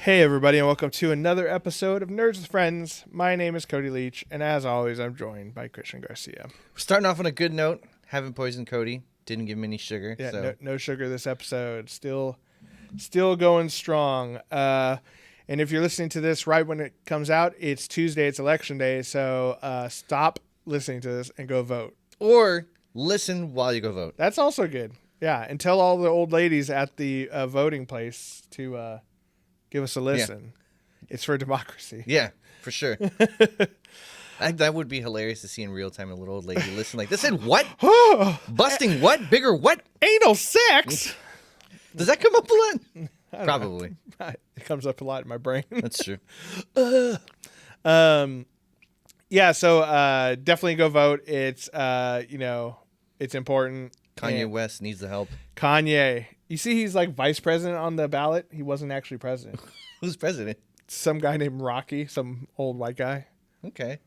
Hey everybody, and welcome to another episode of Nerds with Friends. My name is Cody Leach, and as always, I'm joined by Christian Garcia. We're starting off on a good note. Haven't poisoned Cody. Didn't give him any sugar. Yeah, so. no sugar this episode. Still going strong. And if you're listening to this right when it comes out, it's Tuesday. It's election day. So stop listening to this and go vote. Or listen while you go vote. That's also good. Yeah, and tell all the old ladies at the voting place to give us a listen. Yeah. It's for democracy. Yeah, for sure. That would be hilarious to see in real time a little old lady listen like this. Said what? Busting what? Bigger what? Anal sex. Does that come up a lot? Probably. It comes up a lot in my brain. That's true. Yeah, so definitely go vote. It's it's important. Kanye West needs the help. Kanye. You see he's like vice president on the ballot. He wasn't actually president. Who's president? Some guy named Rocky, some old white guy. Okay.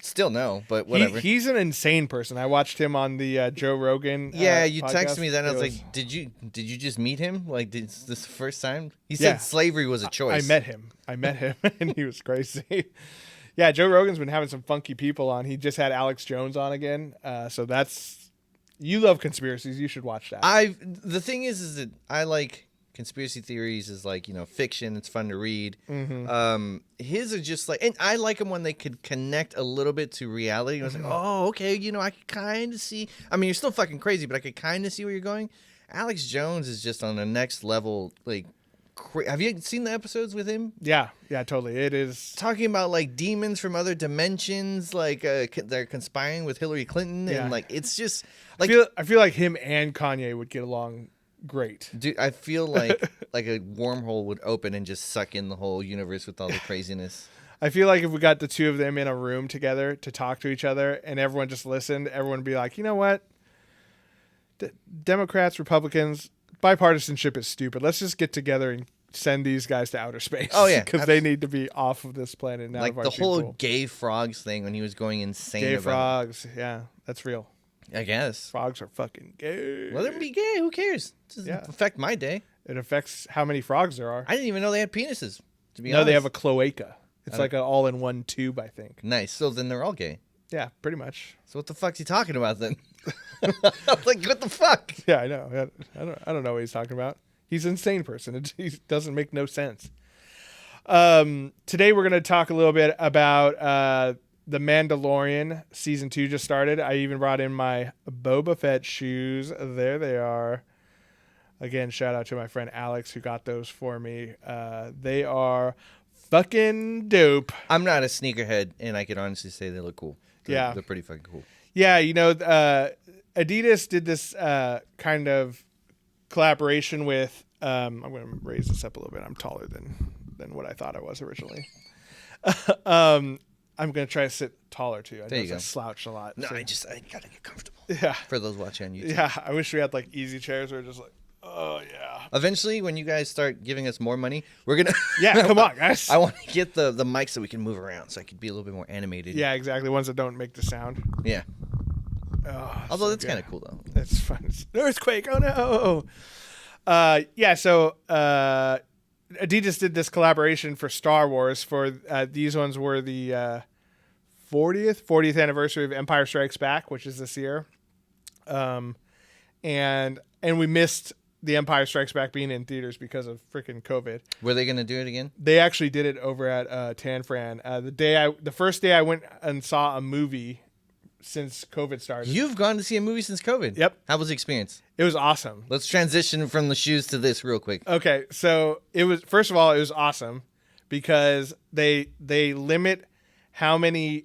Still no, but whatever. He's an insane person. I watched him on the Joe Rogan. Yeah, you podcast. texted me that. And I was like, did you just meet him? Like, is this the first time? He said slavery was a choice. I met him, and he was crazy. Yeah, Joe Rogan's been having some funky people on. He just had Alex Jones on again. So that's. You love conspiracies. You should watch that. The thing is that I like conspiracy theories is like, fiction. It's fun to read. Mm-hmm. His are just like, and I like them when they could connect a little bit to reality. I was like, oh, okay. I could kind of see. I mean, you're still fucking crazy, but I could kind of see where you're going. Alex Jones is just on the next level. Like, have you seen the episodes with him? Yeah, totally. It is talking about like demons from other dimensions, like they're conspiring with Hillary Clinton, and like it's just like I feel like him and Kanye would get along great. Dude, I feel like like a wormhole would open and just suck in the whole universe with all the craziness. I feel like if we got the two of them in a room together to talk to each other, and everyone just listened, everyone would be like, you know what, Democrats, Republicans. Bipartisanship is stupid. Let's just get together and send these guys to outer space. Oh, yeah. Because they need to be off of this planet now. Like the whole gay frogs thing when he was going insane. Gay frogs. Yeah, that's real. I guess. Frogs are fucking gay. Let them be gay. Who cares? It doesn't affect my day. It affects how many frogs there are. I didn't even know they had penises, to be honest. No, they have a cloaca. It's like an all-in-one tube, I think. Nice. So then they're all gay. Yeah, pretty much. So what the fuck's he talking about then? Like, what the fuck? Yeah, I know. I don't know what he's talking about. He's an insane person. It doesn't make no sense. Today we're going to talk a little bit about The Mandalorian. Season 2 just started. I even brought in my Boba Fett shoes. There they are. Again, shout out to my friend Alex who got those for me. They are fucking dope. I'm not a sneakerhead, and I can honestly say they look cool. They're pretty fucking cool. Yeah, Adidas did this kind of collaboration with. I'm going to raise this up a little bit. I'm taller than what I thought I was originally. I'm going to try to sit taller too. I slouch a lot. No, so. I got to get comfortable. Yeah. For those watching on YouTube. Yeah, I wish we had like easy chairs where just like, oh yeah. Eventually, when you guys start giving us more money, we're gonna. Yeah, come on, guys. I want to get the mics so we can move around, so I could be a little bit more animated. Yeah, exactly. Ones that don't make the sound. Yeah. Oh, although that's kind of cool though. That's fun. It's an earthquake. Oh no. Yeah. So Adidas did this collaboration for Star Wars. For these ones were the 40th anniversary of Empire Strikes Back, which is this year. And we missed The Empire Strikes Back being in theaters because of freaking COVID. Were they going to do it again? They actually did it over at Tan Fran. The first day I went and saw a movie since COVID started. You've gone to see a movie since COVID? Yep. How was the experience? It was awesome. Let's transition from the shoes to this real quick. Okay, so it was, first of all, it was awesome because they limit how many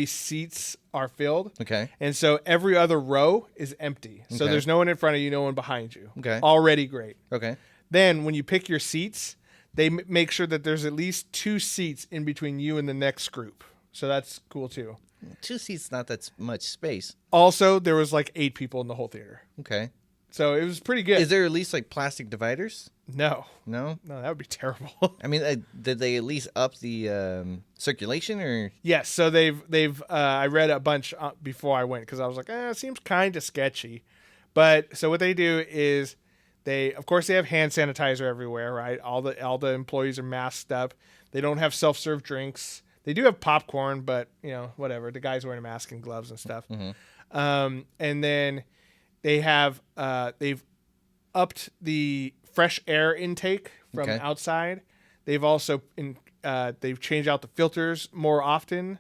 seats are filled. Okay. And so every other row is empty. So Okay. there's no one in front of you, no one behind you. Okay. Already great. Okay. Then when you pick your seats, they make sure that there's at least 2 seats in between you and the next group. So that's cool too. 2 seats, not that much space. Also, there was like 8 people in the whole theater. Okay. So it was pretty good. Is there at least like plastic dividers? No. No? No, that would be terrible. I mean, did they at least up the circulation or? Yes. So they've I read a bunch before I went because I was like, it seems kind of sketchy. But so what they do is Of course, they have hand sanitizer everywhere, right? All the employees are masked up. They don't have self-serve drinks. They do have popcorn, but whatever. The guy's wearing a mask and gloves and stuff. And then they've upped the fresh air intake from outside. They've also they've changed out the filters more often,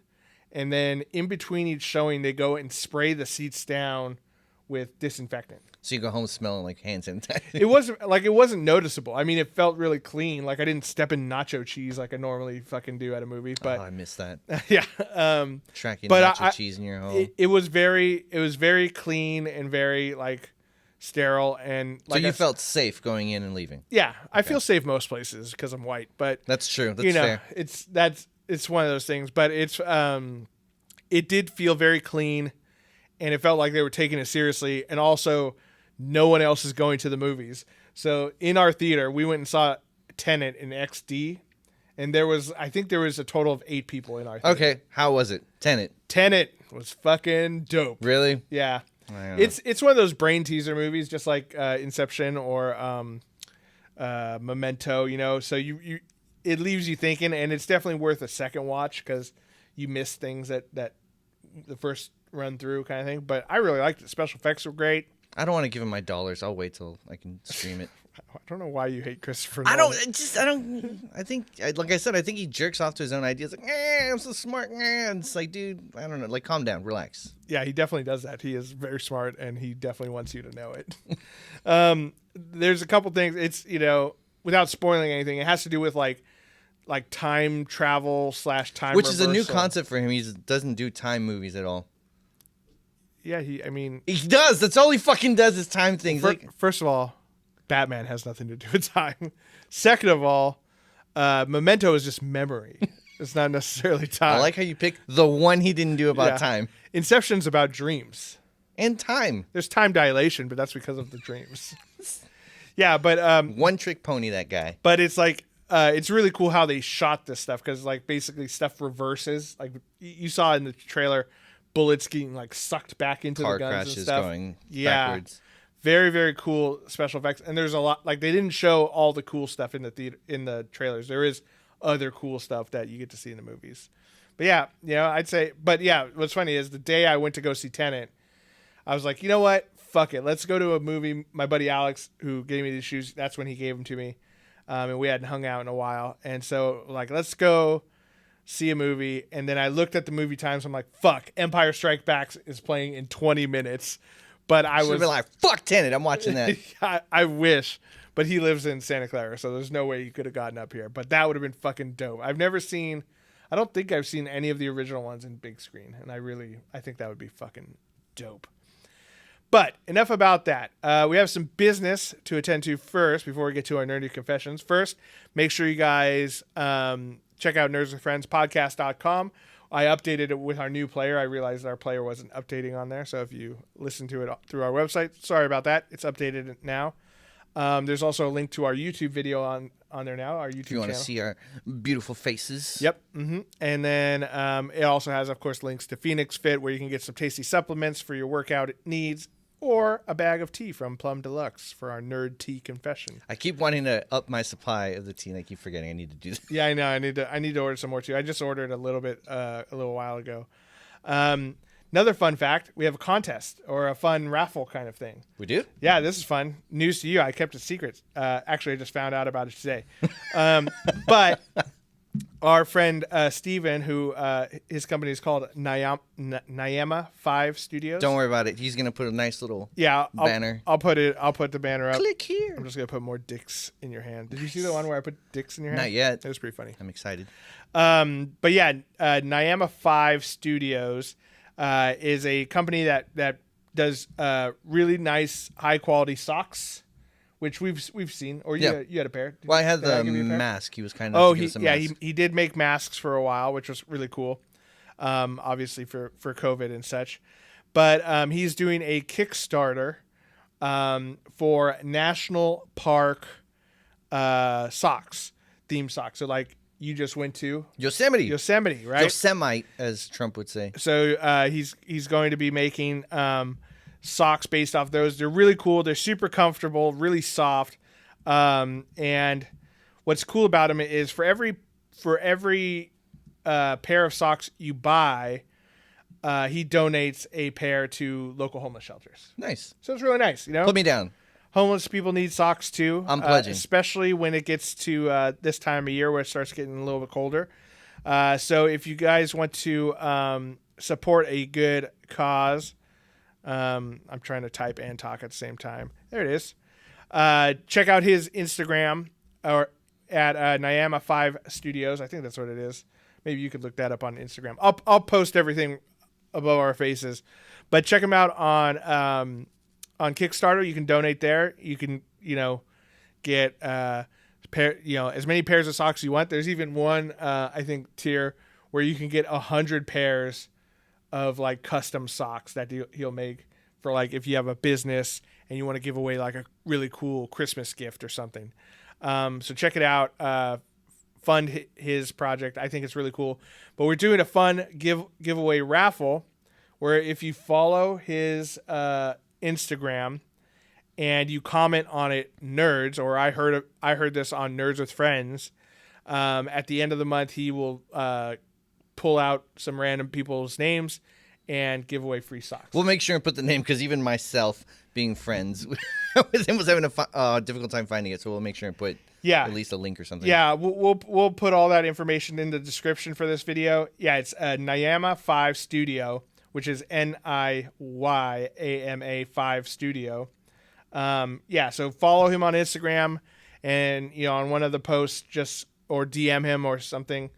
and then in between each showing, they go and spray the seats down with disinfectant. So you go home smelling like hand sanitizer. It wasn't noticeable. I mean, it felt really clean. Like I didn't step in nacho cheese like I normally fucking do at a movie. But I missed that. Yeah. Tracking nacho cheese in your home. It was very clean and very like sterile, and like so you felt safe going in and leaving. Yeah, I feel safe most places because I'm white. But that's true. That's fair. It's one of those things. But it did feel very clean, and it felt like they were taking it seriously, and also. No one else is going to the movies. So in our theater, we went and saw Tenet in XD, and I think there was a total of 8 people in our theater. Okay, how was it? Tenet was fucking dope. Really? Yeah. It's one of those brain teaser movies, just like Inception or Memento. So it leaves you thinking, and it's definitely worth a second watch because you miss things that the first run through kind of thing. But I really liked it. Special effects were great. I don't want to give him my dollars. I'll wait till I can stream it. I don't know why you hate Christopher Nolan. I think, like I said, I think he jerks off to his own ideas. Like, I'm so smart. And it's like, dude, I don't know. Like, calm down, relax. Yeah, he definitely does that. He is very smart, and he definitely wants you to know it. There's a couple things. It's, without spoiling anything, it has to do with like time travel / time Which reversal. is a new concept for him. He doesn't do time movies at all. Yeah, he does. That's all he fucking does is time things. First of all, Batman has nothing to do with time. Second of all, Memento is just memory. It's not necessarily time. I like how you pick the one he didn't do about time. Inception's about dreams. And time. There's time dilation, but that's because of the dreams. Yeah, but... one trick pony, that guy. But it's like... it's really cool how they shot this stuff because like basically stuff reverses. Like you saw in the trailer... bullets getting like sucked back into Car the guns crashes and stuff. Going backwards. Very, very cool special effects. And there's a lot like they didn't show all the cool stuff in the theater in the trailers. There is other cool stuff that you get to see in the movies. But yeah, I'd say. But yeah, what's funny is the day I went to go see Tenet, I was like, you know what? Fuck it. Let's go to a movie. My buddy Alex, who gave me these shoes, that's when he gave them to me, and we hadn't hung out in a while. And so like, let's go see a movie, and then I looked at the movie times. I'm like, fuck, Empire Strikes Back is playing in 20 minutes. But I was like, fuck Tenet, I'm watching that. I wish, but he lives in Santa Clara, so there's no way he could have gotten up here. But that would have been fucking dope. I don't think I've seen any of the original ones in big screen, and I think that would be fucking dope. But enough about that. We have some business to attend to first before we get to our nerdy confessions. First, make sure you guys check out nerdswithfriendspodcast.com. I updated it with our new player. I realized our player wasn't updating on there. So if you listen to it through our website, sorry about that. It's updated now. There's also a link to our YouTube video on there now, our YouTube channel. If you want to see our beautiful faces. Yep. Mm-hmm. And then it also has, of course, links to Phoenix Fit, where you can get some tasty supplements for your workout needs, or a bag of tea from Plum Deluxe for our nerd tea confession. I keep wanting to up my supply of the tea, and I keep forgetting I need to do that. Yeah, I know. I need to order some more too. I just ordered a little while ago. Another fun fact: we have a contest or a fun raffle kind of thing. We do? Yeah, this is fun. News to you. I kept it secret. Actually, I just found out about it today. But our friend Steven, who his company is called Nyama 5 Studios. Don't worry about it. He's gonna put a nice little banner. I'll put the banner up. Click here. I'm just gonna put more dicks in your hand. Did you see the one where I put dicks in your hand? Not yet. It was pretty funny. I'm excited. But yeah, Nyama 5 Studios is a company that does really nice, high quality socks, which we've seen. Or you had a pair. I had the mask. He was kind of he did make masks for a while, which was really cool. Obviously for COVID and such, but he's doing a Kickstarter for national park socks, theme socks. So like you just went to Yosemite, right? Yosemite, as Trump would say. So he's going to be making socks based off those. They're really cool. They're super comfortable, really soft. And what's cool about them is for every pair of socks you buy, he donates a pair to local homeless shelters. Nice. So it's really nice. Put me down. Homeless people need socks too. I'm pledging. Especially when it gets to this time of year where it starts getting a little bit colder. So if you guys want to support a good cause, I'm trying to type and talk at the same time. There it is. Check out his Instagram or at Nyama5 Studios. I think that's what it is. Maybe you could look that up on Instagram. I'll post everything above our faces, but check him out on Kickstarter. You can donate there. You can get as many pairs of socks as you want. There's even one I think tier where you can get 100 pairs of like custom socks that he'll make for like if you have a business and you want to give away like a really cool Christmas gift or something. So check it out. Fund his project. I think it's really cool. But we're doing a fun giveaway raffle where if you follow his Instagram and you comment on it, nerds, or I heard this on Nerds with Friends. At the end of the month, he will pull out some random people's names and give away free socks. We'll make sure and put the name because even myself, being friends with him, was having a difficult time finding it. So we'll make sure and put at least a link or something. Yeah, we'll put all that information in the description for this video. Yeah, it's Nyama5 Studio, which is NIYAMA 5 Studio. So follow him on Instagram and on one of the posts or DM him or something.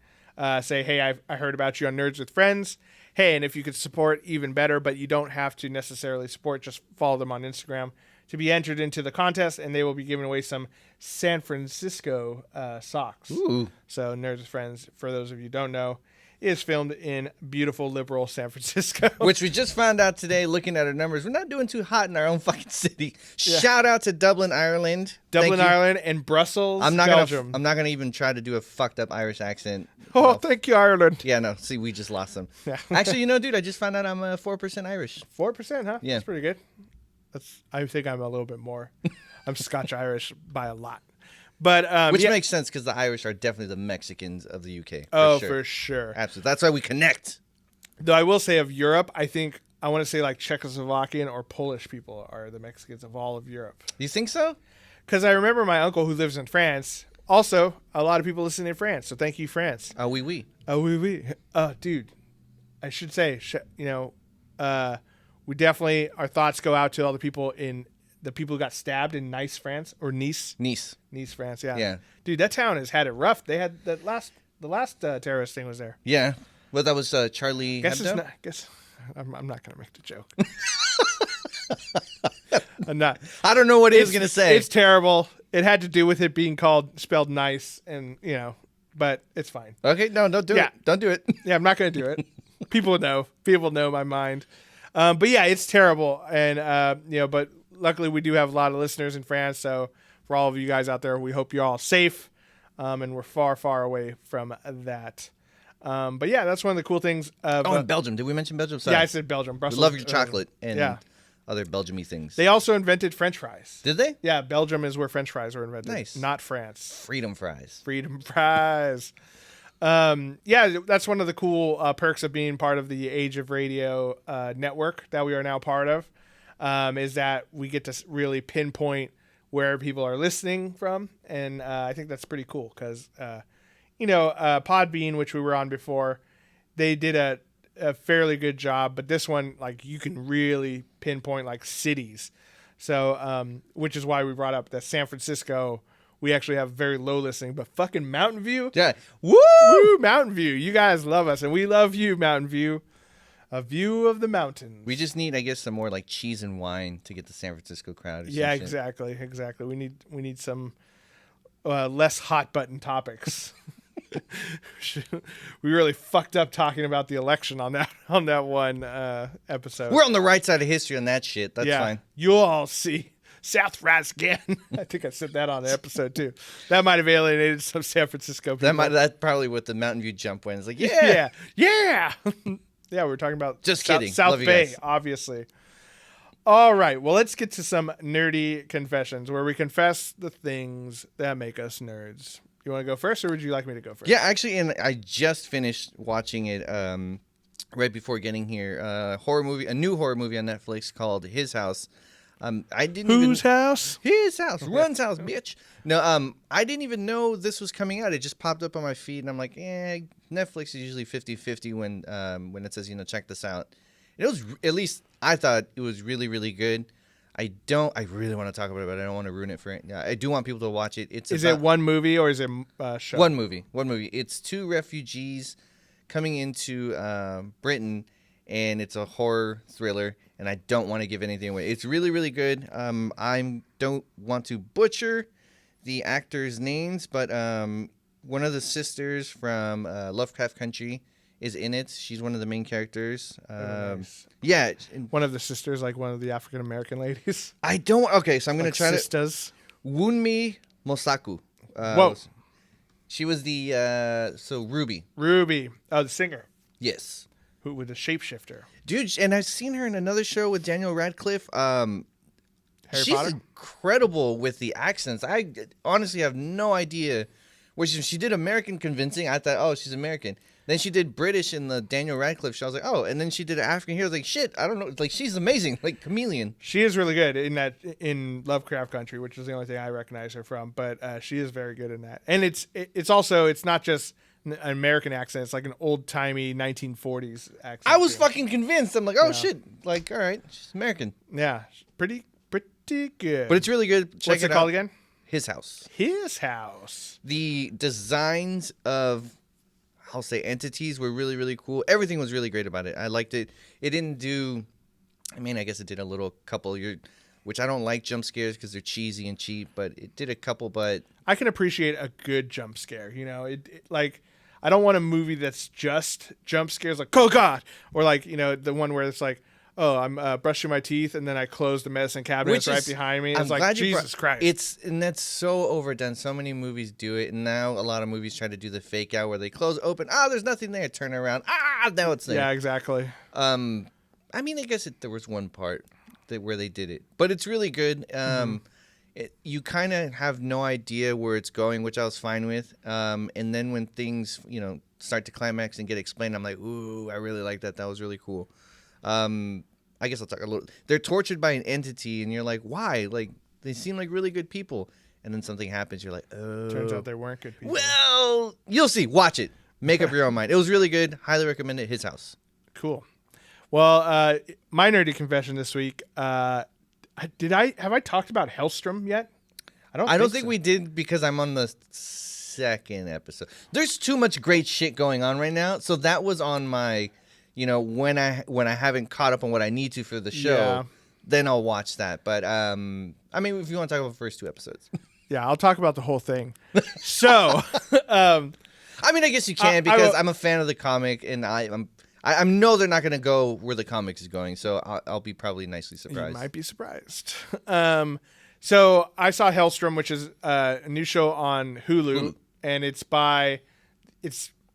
Say, hey, I heard about you on Nerds with Friends. Hey, and if you could support, even better, but you don't have to necessarily support. Just follow them on Instagram to be entered into the contest, and they will be giving away some San Francisco socks. Ooh. So Nerds with Friends, for those of you who don't know, is filmed in beautiful, liberal San Francisco. Which we just found out today, looking at our numbers. We're not doing too hot in our own fucking city. Yeah. Shout out to Dublin, Ireland. Ireland, and Brussels, Belgium. I'm not gonna even try to do a fucked up Irish accent. Oh, thank you, Ireland. Yeah, no. See, we just lost them. Yeah. Actually, dude, I just found out I'm 4% Irish. 4%, huh? Yeah. That's pretty good. I think I'm a little bit more. I'm Scotch-Irish by a lot. But which makes sense because the Irish are definitely the Mexicans of the UK. For sure. Absolutely. That's why we connect. Though I will say of Europe, I want to say like Czechoslovakian or Polish people are the Mexicans of all of Europe. You think so? Because I remember my uncle who lives in France. Also, a lot of people listen in France, so thank you, France. Ah, oui, oui. Ah, oui, oui. Dude, I should say, we definitely, our thoughts go out to all the people who got stabbed in Nice, France, or Nice, France. Yeah. Yeah. Dude, that town has had it rough. They had the last terrorist thing was there. Yeah. Well, that was Charlie Hebdo? I'm not gonna make the joke. I'm not. I don't know what he was gonna say. It's terrible. It had to do with it being spelled nice, and but it's fine. Okay, no, don't do it. Don't do it. Yeah, I'm not gonna do it. People know my mind. But yeah, it's terrible, and but luckily we do have a lot of listeners in France. So for all of you guys out there, we hope you're all safe, and we're far, far away from that. But yeah, that's one of the cool things. In Belgium. Did we mention Belgium? Sorry. Yeah, I said Belgium. Brussels. We love your chocolate and other Belgium-y things. They also invented French fries. Did they? Yeah, Belgium is where French fries were invented. Nice. Not France. Freedom fries. That's one of the cool perks of being part of the Age of Radio network that we are now part of, is that we get to really pinpoint where people are listening from. And I think that's pretty cool because, Podbean, which we were on before, they did a fairly good job. But this one, like, you can really pinpoint, like, cities. So, which is why we brought up that San Francisco, we actually have very low listening, but fucking Mountain View. Yeah. Woo! Mountain View. You guys love us, and we love you, Mountain View. A view of the mountains. We just need, I guess, some more like cheese and wine to get the San Francisco crowd. Yeah, exactly. We need some less hot button topics. We really fucked up talking about the election on that one episode. We're on the right side of history on that shit. That's fine. You'll all see. South Rascan. I think I said that on the episode too. That might have alienated some San Francisco people. That's probably what the Mountain View jump went. It's like, yeah. Yeah, we're talking about just kidding. South Bay, obviously. All right. Well, let's get to some nerdy confessions where we confess the things that make us nerds. You want to go first, or would you like me to go first? Yeah, actually, and I just finished watching it right before getting here. A new horror movie on Netflix called His House. I didn't Whose even house? His house, Run's house, bitch. No, I didn't even know this was coming out. It just popped up on my feed, and I'm like, Netflix is usually 50-50 when it says, check this out. It was, at least I thought it was really, really good. I really want to talk about it, but I don't want to ruin it for it. I do want people to watch it. Is it one movie or is it a show? One movie. It's two refugees coming into Britain, and it's a horror thriller, and I don't want to give anything away. It's really, really good. I don't want to butcher the actors' names, but one of the sisters from Lovecraft Country is in it. She's one of the main characters. Nice. Yeah. One of the sisters, like one of the African American ladies. Okay, so I'm going to try sisters. to... Wunmi Mosaku. Whoa. She was the... Ruby. Ruby. Oh, the singer. Yes. Who with the shapeshifter. Dude, and I've seen her in another show with Daniel Radcliffe. She's Potter? incredible with the accents. I honestly have no idea. She did American convincing. I thought, oh, she's American. Then she did British in the Daniel Radcliffe show. I was like, oh, and then she did African here. I was like, shit, I don't know. Like, she's amazing, like chameleon. She is really good in Lovecraft Country, which is the only thing I recognize her from. But she is very good in that. And it's not just an American accent. It's like an old timey 1940s accent. I was fucking convinced. I'm like, oh shit, like all right, she's American. Yeah, pretty good. But it's really good. Check What's it called again? His House. His House. The designs of, I'll say, entities were really, really cool. Everything was really great about it. I liked it. It didn't do, I guess it did a little couple, which I don't like jump scares because they're cheesy and cheap, but it did a couple, but. I can appreciate a good jump scare. Like, I don't want a movie that's just jump scares, like, oh God! Or like, the one where it's like, oh, I'm brushing my teeth, and then I close the medicine cabinet. It's right behind me. It's like, Jesus Christ. And that's so overdone. So many movies do it, and now a lot of movies try to do the fake out where they close, open, there's nothing there, turn around, now it's there. Yeah, exactly. I guess there was one part where they did it, but it's really good. You kind of have no idea where it's going, which I was fine with. And then when things, start to climax and get explained, I'm like, ooh, I really like that. That was really cool. I guess I'll talk a little. They're tortured by an entity, and you're like, why? Like, they seem like really good people. And then something happens. You're like, oh. Turns out they weren't good people. Well, you'll see. Watch it. Make up your own mind. It was really good. Highly recommend it. His House. Cool. Well, my nerdy confession this week. Have I talked about Hellstrom yet? I don't think we did because I'm on the second episode. There's too much great shit going on right now. So that was on my, when I haven't caught up on what I need to for the show, then I'll watch that. But if you want to talk about the first two episodes. Yeah, I'll talk about the whole thing. So, I guess you can because I'm a fan of the comic, and I know they're not going to go where the comics is going, so I'll be probably nicely surprised. You might be surprised. So I saw Hellstrom, which is a new show on Hulu, and it's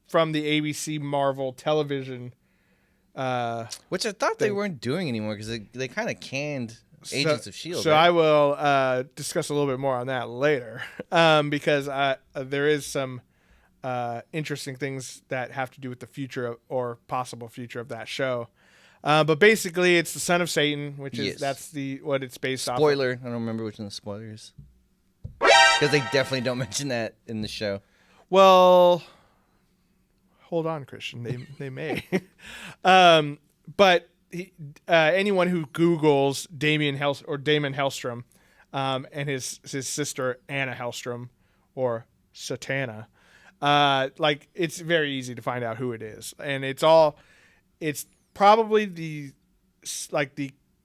from the ABC Marvel television. Which I thought they weren't doing anymore because they kind of canned Agents of S.H.I.E.L.D. So right? I will discuss a little bit more on that later because there is some interesting things that have to do with the future or possible future of that show. But basically, it's the son of Satan, which is that's what it's based off. Spoiler. I don't remember which one the spoiler is. Because they definitely don't mention that in the show. Well, hold on, Christian. They may. But anyone who Googles Damon Hellstrom and his sister Anna Hellstrom or Satana, it's very easy to find out who it is, and it's probably the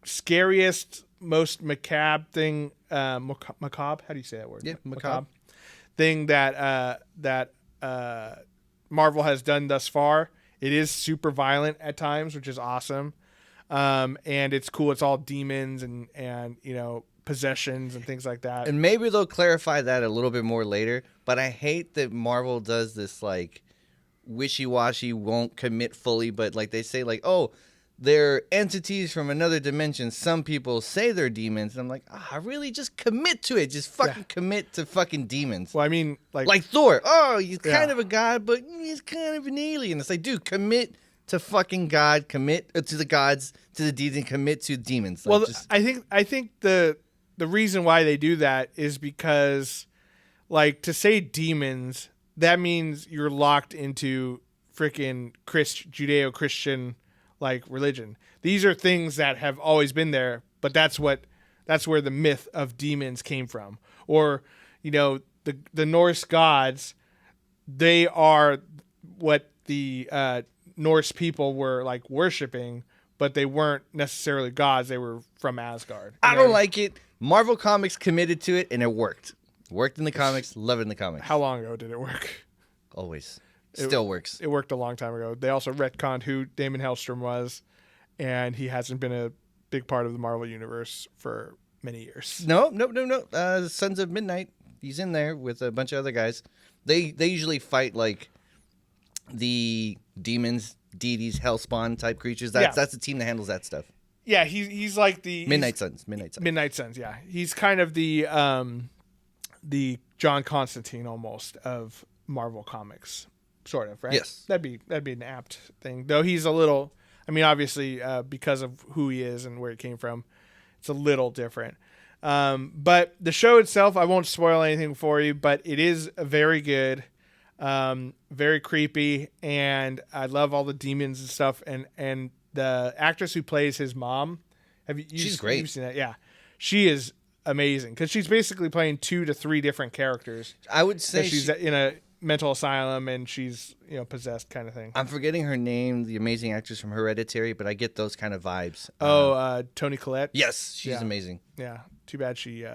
scariest, most macabre thing. Macabre? How do you say that word? Yeah, macabre. Thing that Marvel has done thus far. It is super violent at times, which is awesome. And it's cool. It's all demons and possessions and things like that. And maybe they'll clarify that a little bit more later. But I hate that Marvel does this wishy-washy, won't commit fully. But they say they're entities from another dimension. Some people say they're demons. And I'm like, really? Just commit to it. Just fucking commit to fucking demons. Well, I mean, like Thor. Oh, he's kind of a god, but he's kind of an alien. It's like, dude, commit to fucking God. Commit to the gods, to the deeds, and commit to demons. Like, well, I think the reason why they do that is because, like, to say demons, that means you're locked into freaking Judeo-Christian like religion. These are things that have always been there, but that's where the myth of demons came from. Or, you know, the Norse gods, they are what the Norse people were like worshiping, but they weren't necessarily gods. They were from Asgard. I don't like it. Marvel Comics committed to it, and it worked. Worked in the comics, love it in the comics. How long ago did it work? Always. Still works. It worked a long time ago. They also retconned who Damon Hellstrom was, and he hasn't been a big part of the Marvel Universe for many years. No. Sons of Midnight. He's in there with a bunch of other guys. They usually fight like the demons, deities, hellspawn type creatures. That's the team that handles that stuff. Yeah, he's like the Midnight Suns. Yeah, he's kind of the John Constantine almost of Marvel Comics. Sort of, right? Yes. That'd be an apt thing. Though he's a little, I mean, obviously, because of who he is and where he came from, it's a little different. But the show itself, I won't spoil anything for you, but it is very good, very creepy, and I love all the demons and stuff. And the actress who plays his mom, she's great. You've seen that? Yeah. She is amazing because she's basically playing 2 to 3 different characters. I would say she's in a mental asylum and she's possessed kind of thing. I'm forgetting her name, the amazing actress from Hereditary, but I get those kind of vibes. Toni Collette. Yes, she's amazing. Yeah, too bad she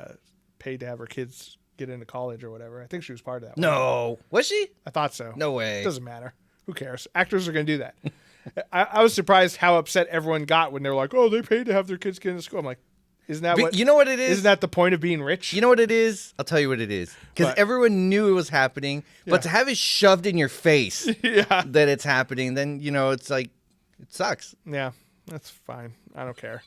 paid to have her kids get into college or whatever. I think she was part of that. No, was she? I thought so. No way. Doesn't matter. Who cares? Actors are going to do that. I was surprised how upset everyone got when they were like, "Oh, they paid to have their kids get into school." I'm like, isn't that what? You know what it is? Isn't that the point of being rich? You know what it is? I'll tell you what it is. Because everyone knew it was happening, but to have it shoved in your face that it's happening, then, it's like, it sucks. Yeah, that's fine. I don't care.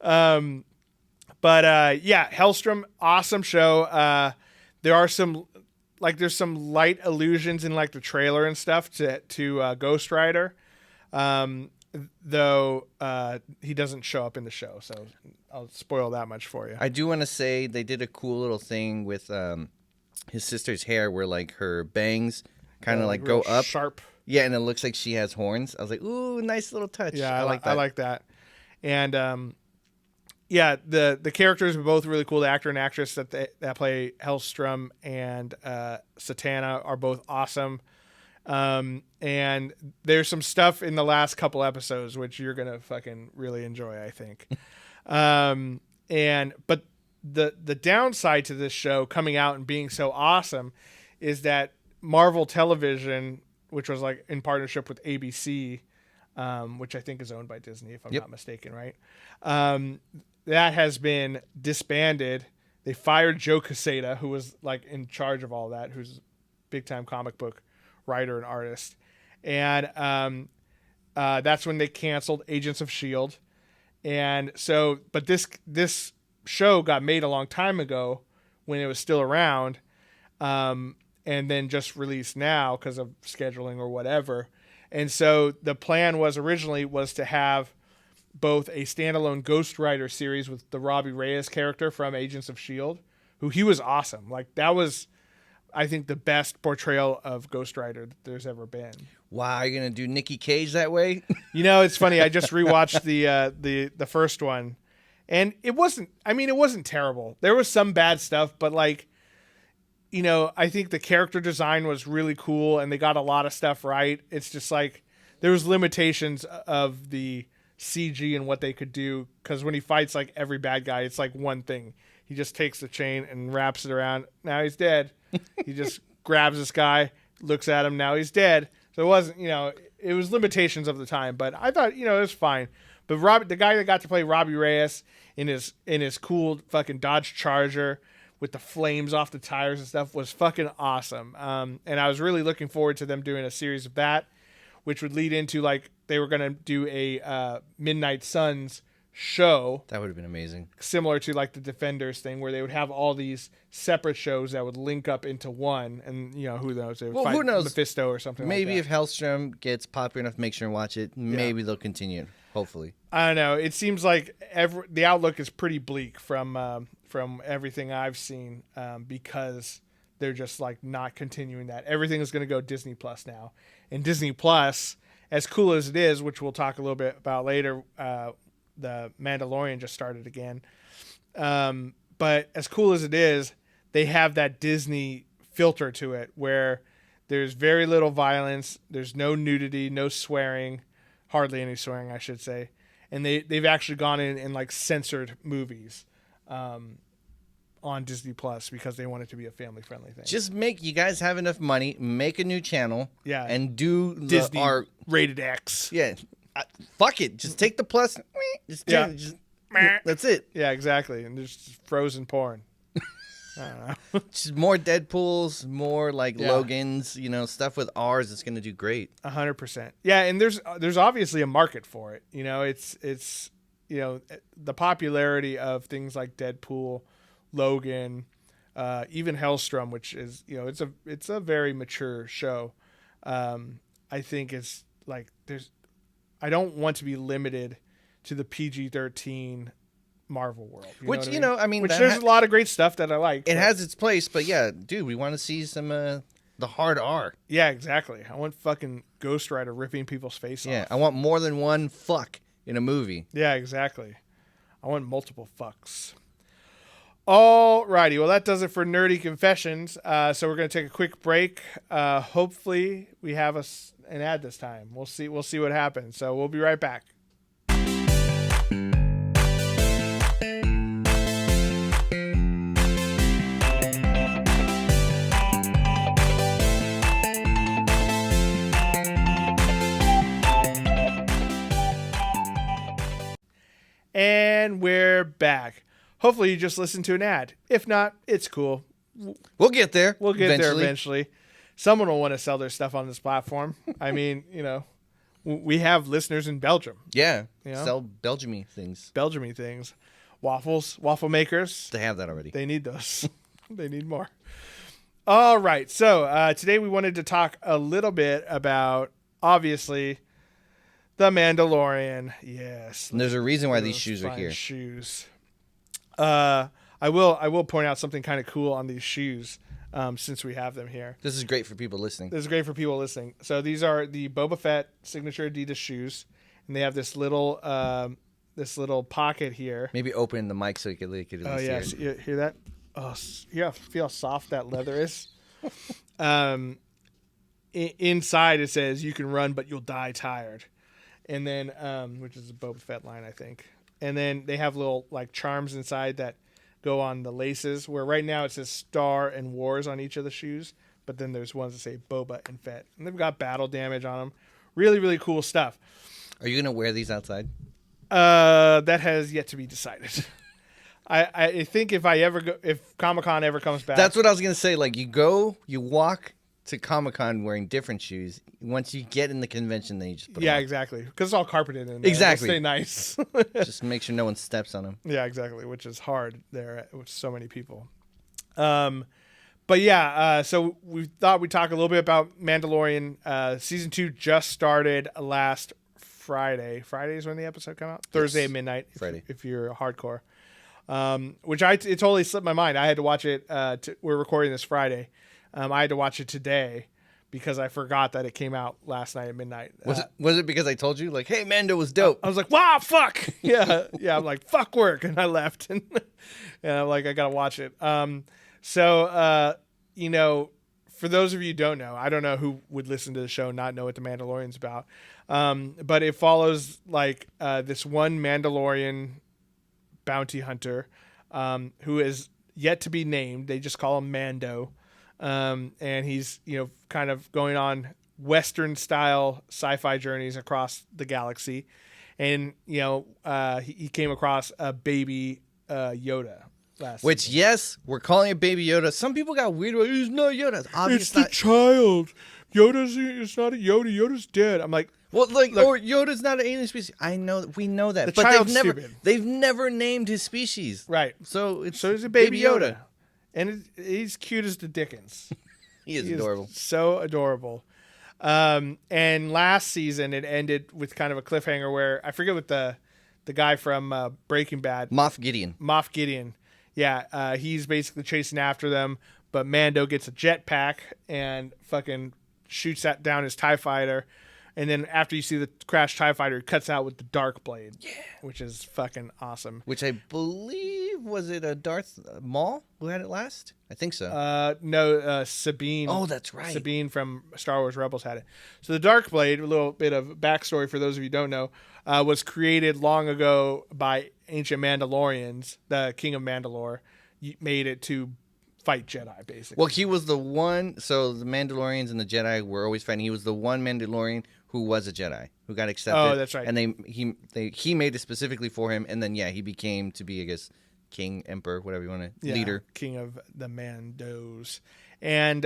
But Hellstrom, awesome show. There are there's some light allusions in like the trailer and stuff to Ghost Rider. Though he doesn't show up in the show, so I'll spoil that much for you. I do want to say they did a cool little thing with his sister's hair where like her bangs kind of like go up. Sharp. Yeah, and it looks like she has horns. I was like, ooh, nice little touch. Yeah, I like that. And the characters are both really cool. The actor and actress that play Helstrom and Satana are both awesome. And there's some stuff in the last couple episodes which you're gonna fucking really enjoy, I think. But the downside to this show coming out and being so awesome is that Marvel Television, which was like in partnership with ABC, which I think is owned by Disney, if I'm not mistaken, right? That has been disbanded. They fired Joe Quesada, who was like in charge of all that, who's a big time comic book writer and artist. And that's when they canceled Agents of S.H.I.E.L.D. And so, but this show got made a long time ago when it was still around, and then just released now because of scheduling or whatever. And so the plan was originally to have both a standalone Ghost Rider series with the Robbie Reyes character from Agents of S.H.I.E.L.D., who he was awesome. Like that was, I think, the best portrayal of Ghost Rider that there's ever been. Wow, are you gonna do Nicky Cage that way? It's funny. I just rewatched the first one, and it wasn't terrible. There was some bad stuff, but like, I think the character design was really cool, and they got a lot of stuff right. It's just like there was limitations of the CG and what they could do, because when he fights like every bad guy, it's like one thing. He just takes the chain and wraps it around. Now he's dead. He just grabs this guy, looks at him. Now he's dead. So it wasn't, it was limitations of the time, but I thought, it was fine. But the guy that got to play Robbie Reyes in his cool fucking Dodge Charger with the flames off the tires and stuff was fucking awesome. And I was really looking forward to them doing a series of that, which would lead into like they were going to do a Midnight Suns show. That would have been amazing. Similar to like the Defenders thing, where they would have all these separate shows that would link up into one, and who knows? They would fight who knows? Mephisto or something. Maybe like that. if Hellstrom gets popular enough to make sure and watch it, maybe they'll continue. Hopefully. I don't know. It seems like the outlook is pretty bleak from everything I've seen, because they're just like not continuing that. Everything is going to go Disney Plus now, and Disney Plus, as cool as it is, which we'll talk a little bit about later. The Mandalorian just started again. But as cool as it is, they have that Disney filter to it where there's very little violence. There's no nudity, no swearing, hardly any swearing, I should say. And they've actually gone in and like censored movies on Disney Plus because they want it to be a family friendly thing. Just you guys have enough money, make a new channel, and do Disney rated X. Yeah. Fuck it. Just take the plus. That's it. Yeah, exactly. And there's frozen porn. I don't know. Just more Deadpools, more like Logans, stuff with R's. It's going to do great. 100%. Yeah, and there's obviously a market for it. It's the popularity of things like Deadpool, Logan, even Hellstrom, which is it's a very mature show. I think it's like I don't want to be limited to the PG-13 Marvel world. Which, there's a lot of great stuff that I like. It has its place, but yeah, dude, we want to see some the hard R. Yeah, exactly. I want fucking Ghost Rider ripping people's face off. Yeah, I want more than one fuck in a movie. Yeah, exactly. I want multiple fucks. Alrighty, well that does it for Nerdy Confessions. So we're gonna take a quick break. Hopefully we have an ad this time. We'll see what happens. So we'll be right back. And we're back. Hopefully you just listened to an ad. If not, it's cool. We'll get there. We'll get there eventually. Someone will want to sell their stuff on this platform. I mean, we have listeners in Belgium. Yeah. Sell Belgium-y things. Belgium-y things. Waffles, waffle makers. They have that already. They need those. They need more. All right. So today we wanted to talk a little bit about, obviously, The Mandalorian. Yes. And there's a reason why these shoes are here. Shoes. I will point out something kind of cool on these shoes, since we have them here. This is great for people listening. So these are the Boba Fett signature Adidas shoes, and they have this little pocket here. Maybe open the mic so you can at least hear it. You hear that? Oh, yeah. Feel how soft that leather is. Inside it says you can run, but you'll die tired, and then which is a Boba Fett line, I think. And then they have little like charms inside that go on the laces, where right now it says Star and Wars on each of the shoes, but then there's ones that say Boba and Fett. And they've got battle damage on them. Really, really cool stuff. Are you going to wear these outside? That has yet to be decided. I think if Comic-Con ever comes back. That's what I was going to say. Like you walk to Comic-Con wearing different shoes. Once you get in the convention, then you just put them on. Exactly. Because it's all carpeted in there. Exactly. It'll stay nice. Just make sure no one steps on them. Yeah, exactly. Which is hard there with so many people. But yeah, so we thought we'd talk a little bit about Mandalorian. Season 2 just started last Friday. Friday is when the episode came out? Thursday at midnight. Friday. If you're hardcore. Which it totally slipped my mind. I had to watch it. We're recording this Friday. I had to watch it today because I forgot that it came out last night at midnight. Was it because I told you, like, hey, Mando was dope? I was like, wow, fuck. Yeah. I'm like, fuck work. And I left. And I'm like, I got to watch it. For those of you who don't know, I don't know who would listen to the show and not know what The Mandalorian's about. But it follows like this one Mandalorian bounty hunter who is yet to be named. They just call him Mando. And he's, kind of going on Western style sci-fi journeys across the galaxy. And, he came across a baby Yoda last Which, season. yes, we're calling it Baby Yoda. Some people got weird. He's not Yoda. It's the child. It's not a Yoda. Yoda's dead. I'm like, Well, like, look, or Yoda's not an alien species. I know, we know that, the but child's stupid. they've never named his species. Right. So he's a baby Yoda. And he's cute as the Dickens. He is adorable. So adorable. And last season it ended with kind of a cliffhanger where I forget what the guy from Breaking Bad, Moff Gideon. Yeah, he's basically chasing after them, but Mando gets a jetpack and fucking shoots that down his TIE fighter. And then after you see the crashed TIE fighter, it cuts out with the dark blade. Yeah. Which is fucking awesome. Which I believe, was it a Darth Maul who had it last? I think so. No, Sabine. Oh, that's right. Sabine from Star Wars Rebels had it. So the dark blade, a little bit of backstory for those of you who don't know, was created long ago by ancient Mandalorians. The King of Mandalore made it to fight Jedi, basically. Well, he was the one. So the Mandalorians and the Jedi were always fighting. He was the one Mandalorian who was a Jedi, who got accepted. Oh, that's right. And he made it specifically for him. And then he became to be, I guess, king, emperor, whatever you want to, leader, king of the Mandos. And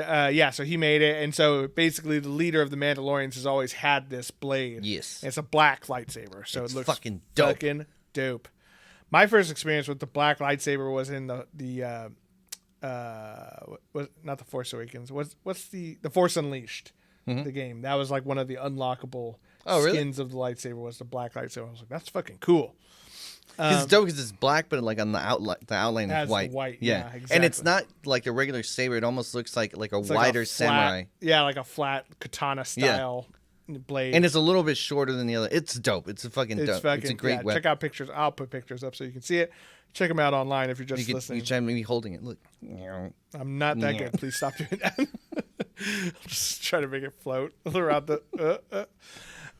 so he made it. And so basically, the leader of the Mandalorians has always had this blade. Yes, and it's a black lightsaber, so it looks fucking dope. Fucking dope. My first experience with the black lightsaber was in the was not the Force Awakens. What's the Force Unleashed, the game? That was like one of the unlockable skins of the lightsaber was the black lightsaber. I was like, that's fucking cool. It's dope because it's black, but like on the outline is white. Yeah, exactly. And it's not like a regular saber. It almost looks like a wider samurai. Yeah, like a flat katana style blade. And it's a little bit shorter than the other. It's dope. It's a fucking dope. It's a great weapon. Check out pictures. I'll put pictures up so you can see it. Check them out online if you're just listening. You try maybe holding it. Look. I'm not that good. Please stop doing that. I'm just trying to make it float around the.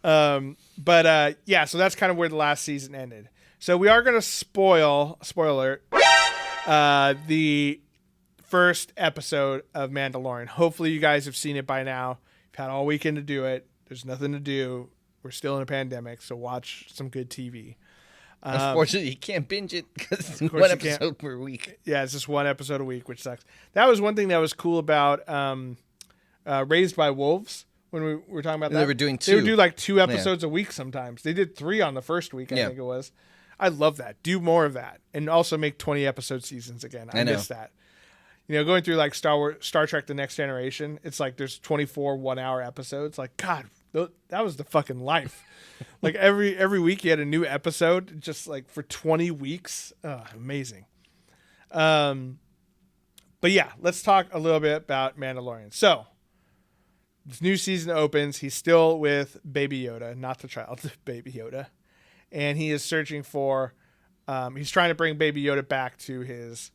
So that's kind of where the last season ended. So we are going to spoiler the first episode of Mandalorian. Hopefully you guys have seen it by now. You've had all weekend to do it. There's nothing to do. We're still in a pandemic, so watch some good TV. Unfortunately, you can't binge it because it's one episode per week. Yeah, it's just one episode a week, which sucks. That was one thing that was cool about Raised by Wolves. When we were talking about that, they were doing two. They would do like 2 episodes a week sometimes. They did 3 on the first week, I think it was. I love that. Do more of that. And also make 20 episode seasons again. I miss that. You know, going through like Star Trek The Next Generation, it's like there's 24 1-hour episodes. Like, God, that was the fucking life. Like every week you had a new episode, just like for 20 weeks. Amazing. But yeah, let's talk a little bit about Mandalorian. So, this new season opens. He's still with Baby Yoda, not the child, Baby Yoda. And he is searching for, he's trying to bring Baby Yoda back to his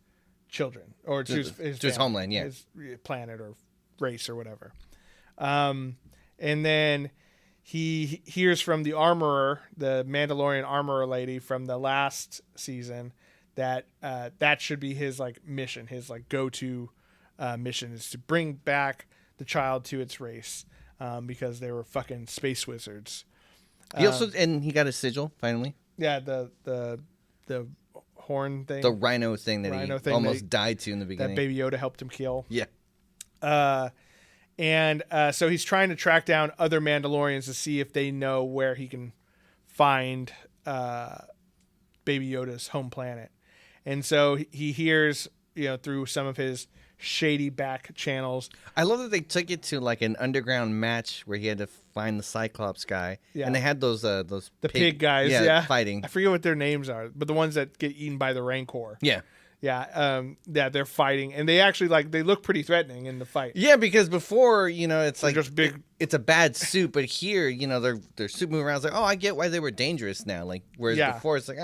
children or to his homeland, his planet or race or whatever. And then he hears from the armorer, the Mandalorian armorer lady from the last season, that that should be his like mission, his like go-to mission is to bring back the child to its race because they were fucking space wizards. He also he got a sigil finally. Yeah, the horn thing, the rhino thing that he almost died to in the beginning. That Baby Yoda helped him kill. Yeah. So he's trying to track down other Mandalorians to see if they know where he can find Baby Yoda's home planet. And so he hears, through some of his shady back channels. I love that they took it to like an underground match where he had to find the Cyclops guy. Yeah. And they had those pig guys, fighting. I forget what their names are, but the ones that get eaten by the Rancor. Yeah. Yeah, they're fighting, and they actually they look pretty threatening in the fight. Yeah, because before it's like just big. It's a bad suit, but here their suit moving around. It's like, oh, I get why they were dangerous now. Like whereas before it's like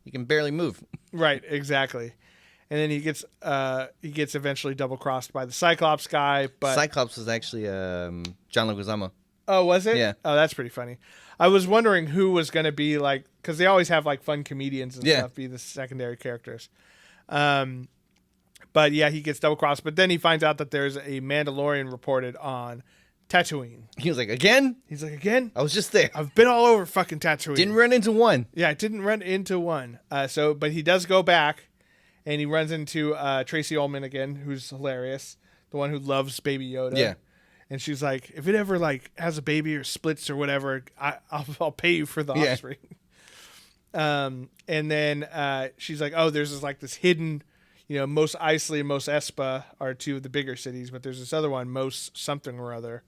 you can barely move. Right, exactly. And then he gets eventually double crossed by the Cyclops guy. But Cyclops was actually John Leguizamo. Oh, was it? Yeah. Oh, that's pretty funny. I was wondering who was going to be because they always have fun comedians and stuff be the secondary characters. But yeah, he gets double crossed. But then he finds out that there's a Mandalorian reported on Tatooine. He was like, again? He's like, again? I was just there. I've been all over fucking Tatooine. Didn't run into one. Yeah, I didn't run into one. But he does go back, and he runs into Tracy Ullman again, who's hilarious, the one who loves Baby Yoda. Yeah. And she's like, if it ever like has a baby or splits or whatever, I'll pay you for the Yeah. offspring. And then she's like, oh, there's this hidden, Mos Eisley and Mos Espa are two of the bigger cities, but there's this other one, Mos something or other,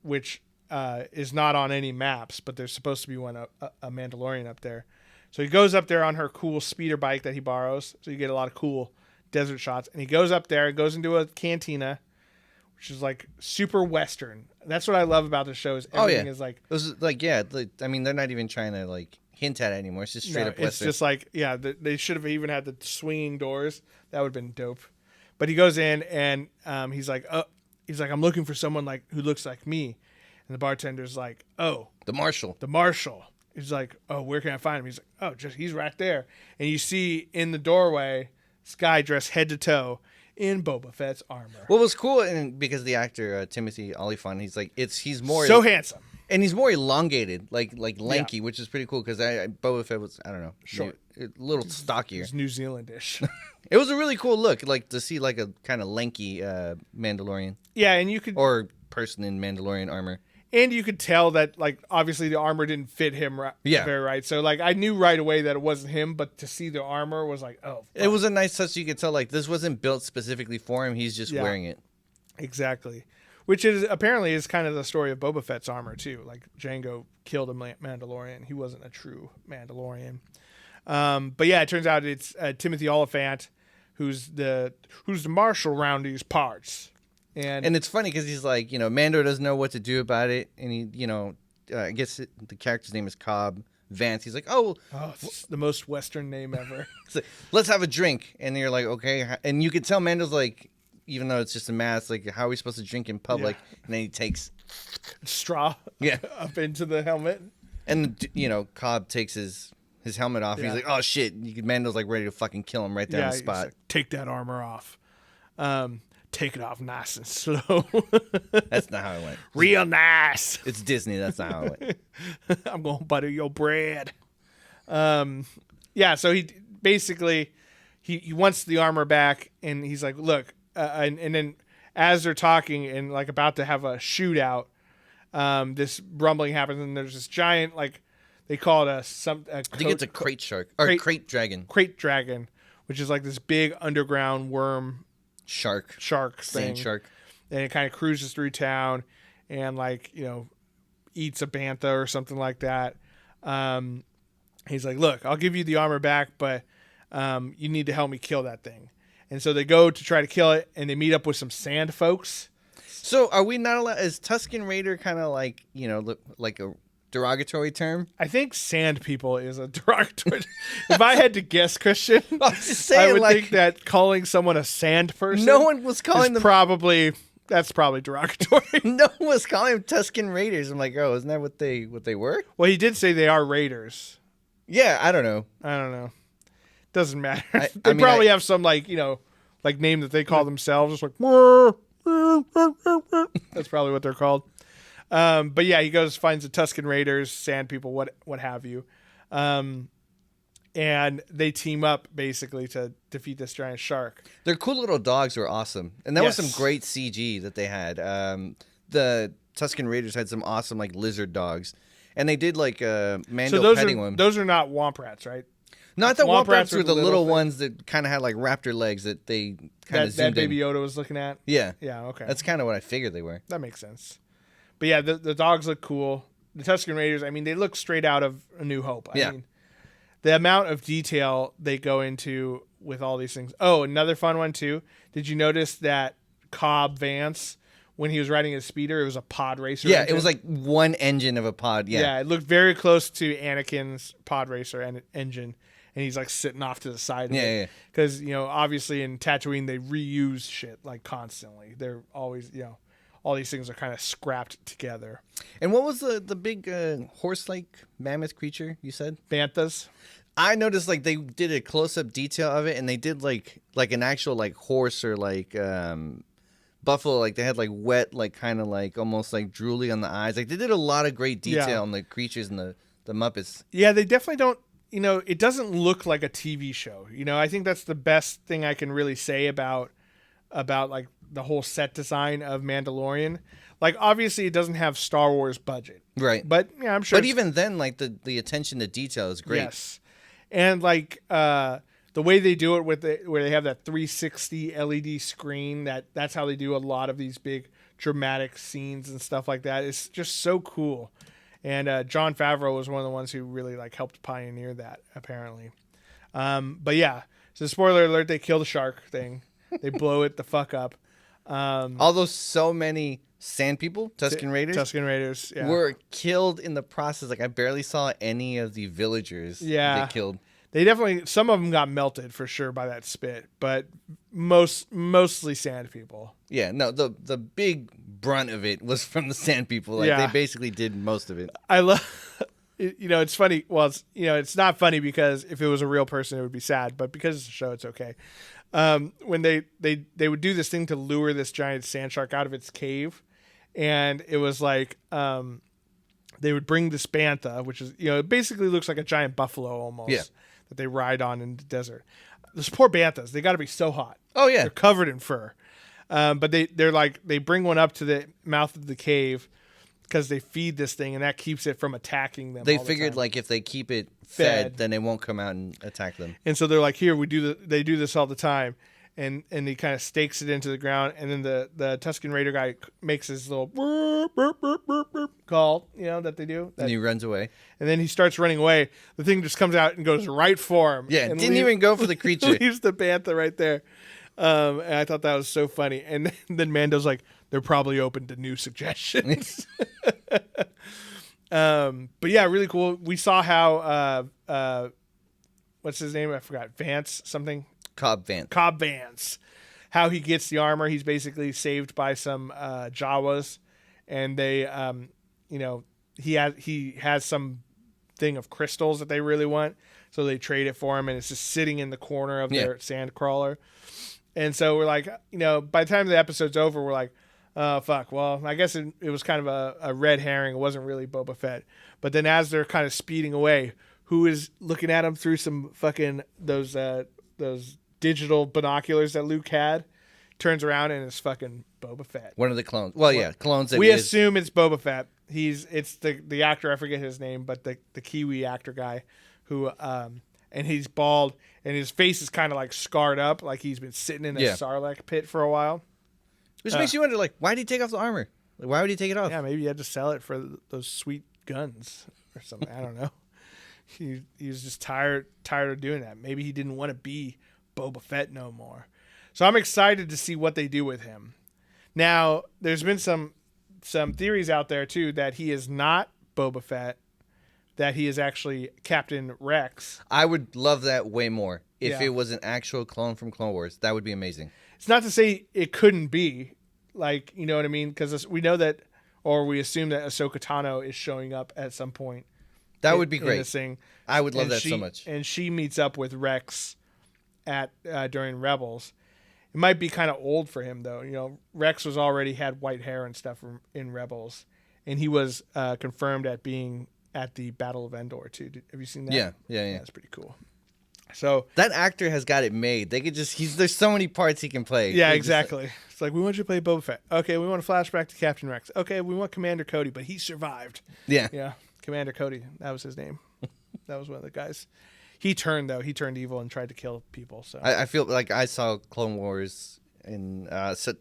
which is not on any maps, but there's supposed to be one, a Mandalorian up there. So he goes up there on her cool speeder bike that he borrows. So you get a lot of cool desert shots. And he goes up there, goes into a cantina, which is like super Western. That's what I love about the show is everything is like... Those, like, yeah, I mean, they're not even trying to, like, hint at it anymore. It's just straight up Western. It's just like, yeah, they should have even had the swinging doors. That would have been dope. But he goes in and he's like, I'm looking for someone like who looks like me. And the bartender's like, oh. The Marshal. He's like, oh, where can I find him? He's like, oh, he's right there. And you see in the doorway, this guy dressed head to toe in Boba Fett's armor. What was cool, and because the actor Timothy Olyphant, he's more so handsome. And he's more elongated, like lanky, which is pretty cool because Boba Fett was, I don't know, short, a little stockier. He's New Zealandish. It was a really cool look, like to see like a kind of lanky Mandalorian. Yeah, and you could person in Mandalorian armor. And you could tell that, like, obviously the armor didn't fit him very right. So, like, I knew right away that it wasn't him, but to see the armor was like, oh. Fuck. It was a nice touch. You could tell, like, this wasn't built specifically for him. He's just wearing it. Exactly. Which apparently is kind of the story of Boba Fett's armor, too. Like, Jango killed a Mandalorian. He wasn't a true Mandalorian. But, yeah, it turns out it's Timothy Olyphant, who's the marshal around these parts. And it's funny because he's like, Mando doesn't know what to do about it. And he, I guess the character's name is Cobb Vance. He's like, it's the most Western name ever. Like, let's have a drink. And you're like, okay. And you can tell Mando's like, even though it's just a mask, like, how are we supposed to drink in public? Yeah. And then he takes straw up into the helmet. And, Cobb takes his helmet off. Yeah. He's like, oh, shit. Mando's like ready to fucking kill him right there on the spot. Like, take that armor off. Take it off nice and slow. That's not how it went. Real nice. It's Disney. That's not how it went. I'm going to butter your bread. So he basically, he wants the armor back, and he's like, look, and then as they're talking and like about to have a shootout, this rumbling happens, and there's this giant, like, they call it I think it's a crate shark. Or crate dragon. Crate dragon, which is like this big underground worm shark thing. Sand shark. And it kind of cruises through town and eats a bantha or something like that. He's like, look, I'll give you the armor back, but you need to help me kill that thing. And so they go to try to kill it, and they meet up with some sand folks. So are we not allowed, is Tuscan Raider kind of like, like a derogatory term? I think sand people is a derogatory. If I had to guess, Christian, I was just saying, I would think that calling someone a sand person, no one was calling them that's probably derogatory. No one was calling them Tuscan Raiders. I'm like, oh, isn't that what they were? Well, he did say they are raiders. Yeah, I don't know. Doesn't matter. They probably have some like name that they call themselves. Just like that's probably what they're called. But yeah, he goes, finds the Tuscan Raiders, sand people, what have you. And they team up basically to defeat this giant shark. Their cool little dogs were awesome. And that was some great CG that they had. The Tuscan Raiders had some awesome like lizard dogs. And they did like Mando petting them. Those are not Womp Rats, right? No, I thought Womp Rats were the little ones that kind of had like raptor legs that they kind of zoomed that Baby Yoda was looking at? Yeah. Yeah, okay. That's kind of what I figured they were. That makes sense. But yeah, the dogs look cool. The Tuscan Raiders, I mean, they look straight out of A New Hope. I mean, the amount of detail they go into with all these things. Oh, another fun one too. Did you notice that Cobb Vance, when he was riding his speeder, it was a pod racer? Yeah, engine? It was like one engine of a pod. Yeah, it looked very close to Anakin's pod racer engine. And he's like sitting off to the side of it. Yeah. Because, obviously in Tatooine, they reuse shit like constantly. They're always, all these things are kind of scrapped together. And what was the big horse-like mammoth creature you said? Bantas. I noticed like they did a close-up detail of it, and they did like an actual like horse or like buffalo. Like they had like wet, like kind of like almost like drooly on the eyes. Like they did a lot of great detail on the creatures and the Muppets. Yeah, they definitely don't. It doesn't look like a TV show. I think that's the best thing I can really say about about like the whole set design of Mandalorian. Like obviously it doesn't have Star Wars budget, Right. but yeah, I'm sure. But even then, like the attention to detail is great. Yes, and like the way they do it with where they have that 360 LED screen, that's how they do a lot of these big dramatic scenes and stuff like that. It's just so cool. And Jon Favreau was one of the ones who really like helped pioneer that, apparently. But yeah, so spoiler alert: they kill the shark thing. They blow it the fuck up. Although so many sand people, Tuscan Raiders, yeah. were killed in the process. Like I barely saw any of the villagers get killed. They definitely, some of them got melted for sure by that spit, but mostly sand people. Yeah, no, the big brunt of it was from the sand people. Like they basically did most of it. I love, it's funny. Well, it's not funny because if it was a real person, it would be sad, but because it's a show, it's okay. When they would do this thing to lure this giant sand shark out of its cave, and it was like, they would bring this bantha, which is, it basically looks like a giant buffalo almost. Yeah. That they ride on in the desert. Those poor banthas, they got to be so hot. Oh yeah, they're covered in fur. But they bring one up to the mouth of the cave because they feed this thing, and that keeps it from attacking them. They figured like if they keep it fed, then it won't come out and attack them. And so they're like, here they do this all the time, and he kind of stakes it into the ground, and then the Tuscan Raider guy makes his little burp, burp, burp, burp, burp call, that they do. And he runs away. And then he starts running away. The thing just comes out and goes right for him. Yeah, didn't even go for the creature. Leaves the bantha right there. And I thought that was so funny. And then Mando's like, they're probably open to new suggestions. But yeah, really cool. We saw how what's his name? I forgot. Vance something. Cobb Vance. How he gets the armor. He's basically saved by some Jawas, and they he has some thing of crystals that they really want, so they trade it for him, and it's just sitting in the corner of their sand crawler. And so we're like, by the time the episode's over, we're like, oh fuck, well I guess it was kind of a red herring. It wasn't really Boba Fett. But then as they're kind of speeding away, who is looking at them through some fucking those digital binoculars that Luke had, turns around and it's fucking Boba Fett. One of the clones. Well, yeah, clones. We assume it's Boba Fett. It's the actor, I forget his name, but the Kiwi actor guy who and he's bald and his face is kind of like scarred up, like he's been sitting in a Sarlacc pit for a while. Which makes you wonder, like, why did he take off the armor? Like, why would he take it off? Yeah, maybe he had to sell it for those sweet guns or something. I don't know. He was just tired of doing that. Maybe he didn't want to be Boba Fett no more. So I'm excited to see what they do with him. Now, there's been some theories out there too that he is not Boba Fett, that he is actually Captain Rex. I would love that way more if it was an actual clone from Clone Wars. That would be amazing. It's not to say it couldn't be, like, you know what I mean? Because we know that, or we assume that Ahsoka Tano is showing up at some point. That would be great. This thing. I would love that so much. And she meets up with Rex at during Rebels. It might be kind of old for him though. Rex was already had white hair and stuff in Rebels, and he was confirmed at being at the Battle of Endor too. Have you seen that? Yeah. That's pretty cool. So that actor has got it made. They could there's so many parts he can play. Yeah, exactly. It's like, we want you to play Boba Fett. Okay, we want a flashback to Captain Rex. Okay, we want Commander Cody, but he survived. Yeah. Yeah. Commander Cody. That was his name. That was one of the guys. He turned evil and tried to kill people. So I feel like I saw Clone Wars in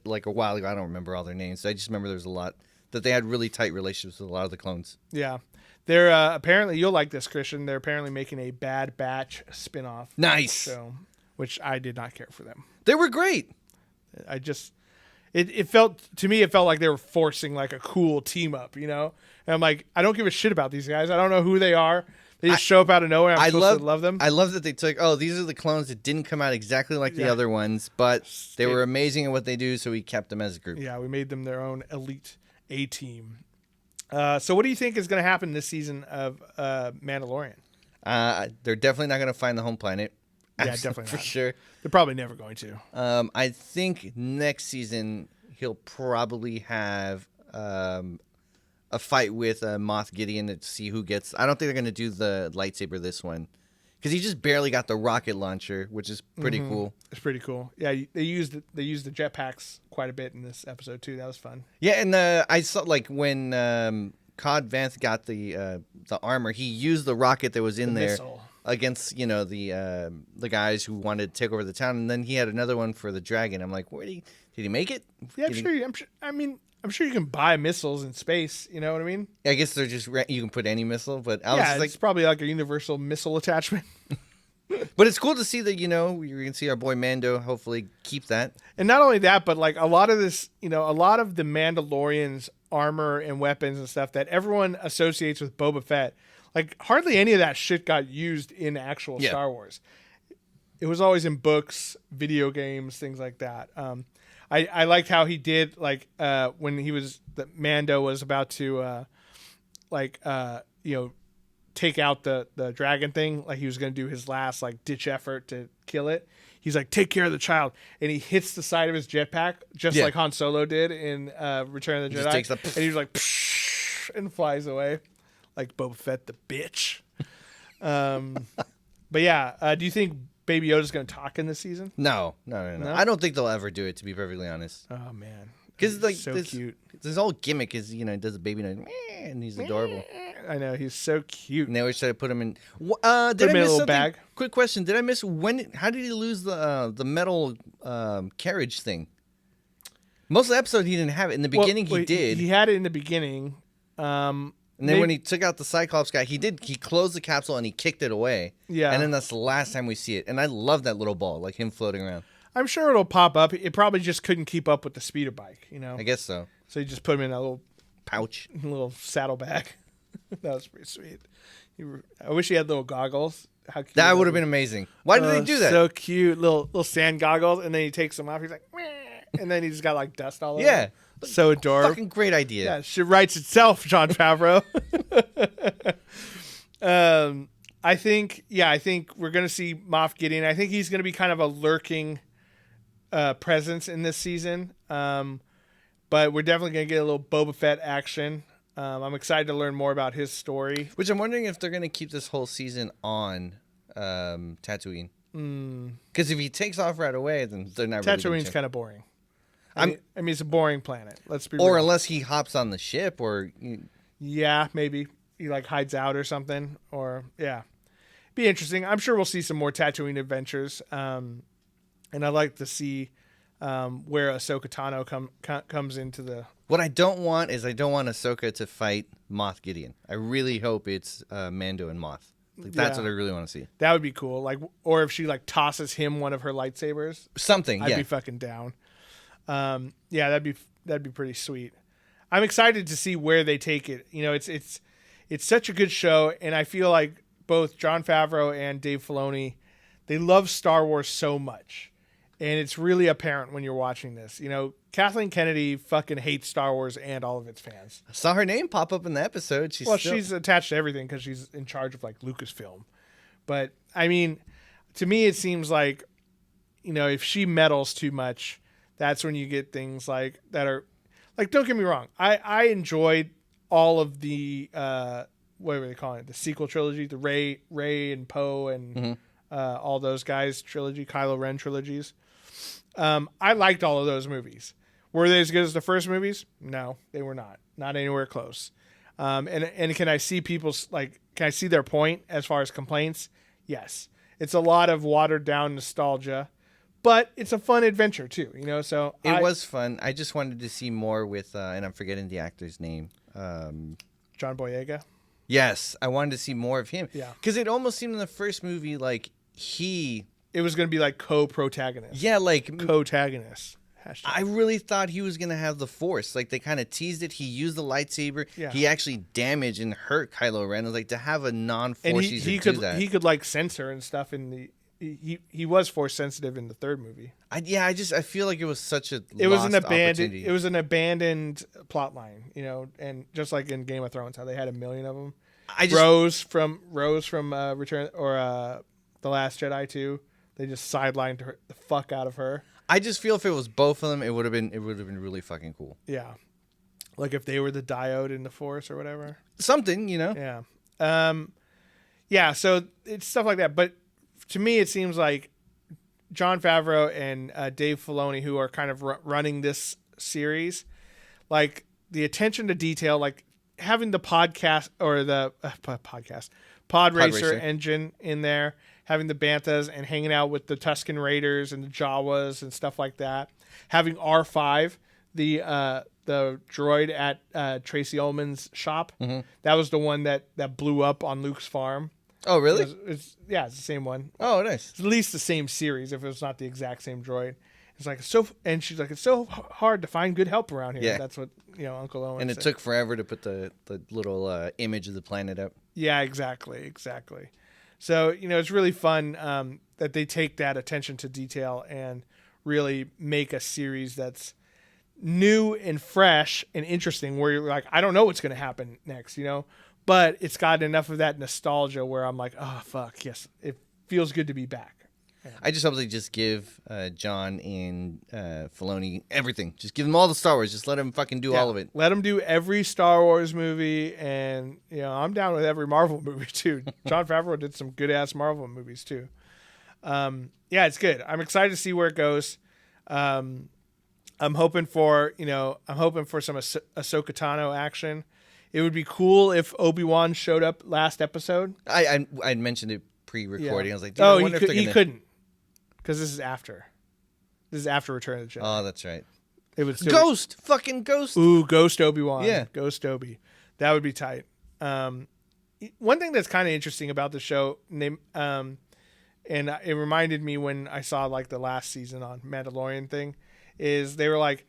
like a while ago. I don't remember all their names. I just remember there was a lot that they had really tight relationships with a lot of the clones. Yeah. They're apparently, you'll like this, Christian. They're apparently making a Bad Batch spinoff. Nice. So, which I did not care for them. They were great. It felt like they were forcing like a cool team up, And I'm like, I don't give a shit about these guys. I don't know who they are. They just show up out of nowhere. I'm supposed to love them. I love that they took, these are the clones that didn't come out exactly like the other ones, but they were amazing at what they do, so we kept them as a group. Yeah, we made them their own elite A-team. So what do you think is going to happen this season of Mandalorian? They're definitely not going to find the home planet. Yeah, definitely for not. sure. They're probably never going to. I think next season he'll probably have a fight with Moff Gideon to see who gets. I don't think they're going to do the lightsaber this one. Because he just barely got the rocket launcher, which is pretty cool. It's pretty cool. Yeah, they used the jetpacks quite a bit in this episode too. That was fun. Yeah, and I saw like when Cod Vanth got the armor, he used the rocket that was in there missile. Against the guys who wanted to take over the town, and then he had another one for the dragon. I'm like, did he make it? Yeah, I'm sure you can buy missiles in space. You know what I mean? I guess they're just you can put any missile, but I was yeah, just it's probably like a universal missile attachment. But it's cool to see that, you can see our boy Mando hopefully keep that. And not only that, but like a lot of this, a lot of the Mandalorian's armor and weapons and stuff that everyone associates with Boba Fett, like hardly any of that shit got used in actual Star Wars. It was always in books, video games, things like that. I liked how he did like when Mando was about to take out the dragon thing, like he was going to do his last like ditch effort to kill it. He's like, take care of the child, and he hits the side of his jetpack just like Han Solo did in Return of the Jedi, and he's like, psh, and flies away like Boba Fett the bitch. But yeah, do you think Baby Yoda's going to talk in this season? No. I don't think they'll ever do it, to be perfectly honest. Oh man, because like so cute. This whole gimmick is he does a baby noise and he's adorable. I know, he's so cute. And they always try to put him in. Did I miss a little bag? Quick question: did I miss how did he lose the metal carriage thing? Most of the episode he didn't have it. In the beginning, he did. He had it in the beginning. And then when he took out the Cyclops guy, he closed the capsule and he kicked it away. Yeah. And then that's the last time we see it. And I love that little ball, like him floating around. I'm sure it'll pop up. It probably just couldn't keep up with the speeder bike, I guess so. So you just put him in a little pouch, little saddlebag. That was pretty sweet. I wish he had little goggles. How cute that would have been amazing. Why did they do that? So cute, little sand goggles, and then he takes them off. He's like, meh, and then he just got like dust all over. Yeah. So adorable. Fucking great idea. Yeah, shit writes itself, Jon Favreau. I think we're gonna see Moff Gideon. I think he's gonna be kind of a lurking presence in this season. But we're definitely gonna get a little Boba Fett action. I'm excited to learn more about his story. Which I'm wondering if they're gonna keep this whole season on Tatooine. Because if he takes off right away, then they're not. Tatooine's kind of boring. I mean, it's a boring planet. Let's be real. Or unless he hops on the ship, or yeah, maybe he like hides out or something. Or yeah, be interesting. I'm sure we'll see some more Tatooine adventures. And I'd like to see where Ahsoka Tano comes into the. What I don't want is Ahsoka to fight Moff Gideon. I really hope it's Mando and Moff. Like, that's what I really want to see. That would be cool. Like, or if she like tosses him one of her lightsabers, something. I'd be fucking down. Yeah, that'd be pretty sweet. I'm excited to see where they take it. It's such a good show, and I feel like both Jon Favreau and Dave Filoni, they love Star Wars so much, and it's really apparent when you're watching this. Kathleen Kennedy fucking hates Star Wars and all of its fans. I saw her name pop up in the episode. She's attached to everything because she's in charge of like Lucasfilm. But I mean, to me, it seems like, if she meddles too much, that's when you get things like that are like, don't get me wrong. I enjoyed all of the, what were they calling it? The sequel trilogy, the Rey and Poe and all those guys trilogy, Kylo Ren trilogies. I liked all of those movies. Were they as good as the first movies? No, they were not. Not anywhere close. And can I see can I see their point as far as complaints? Yes. It's a lot of watered down nostalgia. But it's a fun adventure too, So it was fun. I just wanted to see more with, and I'm forgetting the actor's name. John Boyega. Yes, I wanted to see more of him. Yeah, because it almost seemed in the first movie like it was going to be like co-protagonist. Yeah, like co-tagonist. I really thought he was going to have the Force. Like they kind of teased it. He used the lightsaber. Yeah. He actually damaged and hurt Kylo Ren. It was like to have a non-Force user do that. He could like censor and stuff in the. He was Force sensitive in the third movie. I feel like it was such a it was an abandoned plot line, and just like in Game of Thrones, how they had a million of them. Rose from Return or The Last Jedi 2, they just sidelined the fuck out of her. I just feel if it was both of them, it would have been really fucking cool. Yeah, like if they were the diode in the Force or whatever. Something, Yeah. yeah, so it's stuff like that. But to me, it seems like Jon Favreau and Dave Filoni, who are kind of running this series, like the attention to detail, like having the podcast or the pod racer engine in there, having the Bantas and hanging out with the Tuscan Raiders and the Jawas and stuff like that, having R5, the droid at Tracy Ullman's shop. Mm-hmm. That was the one that blew up on Luke's farm. Oh, really? It's the same one. Oh, nice. It's at least the same series, if it's not the exact same droid. It's like and she's like, it's so hard to find good help around here. Yeah. That's what Uncle Owen. And it said. took forever to put the little image of the planet up. Yeah, exactly. So it's really fun that they take that attention to detail and really make a series that's new and fresh and interesting. Where you're like, I don't know what's going to happen next, but it's got enough of that nostalgia where I'm like, oh fuck, yes, it feels good to be back. Yeah. I just hope they just give John and Filoni everything. Just give them all the Star Wars. Just let them fucking do all of it. Let them do every Star Wars movie, and I'm down with every Marvel movie too. Jon Favreau did some good ass Marvel movies too. Yeah, it's good. I'm excited to see where it goes. I'm hoping for some Ahsoka Tano action. It would be cool if Obi-Wan showed up last episode. I mentioned it pre-recording. Yeah. I was like, I wonder if he couldn't, because this is after. This is after Return of the Jedi. Oh, that's right. It was fucking Ghost. Ooh, Ghost Obi-Wan. Yeah, Ghost Obi. That would be tight. One thing that's kind of interesting about the show, and it reminded me when I saw like the last season on Mandalorian thing, is they were like,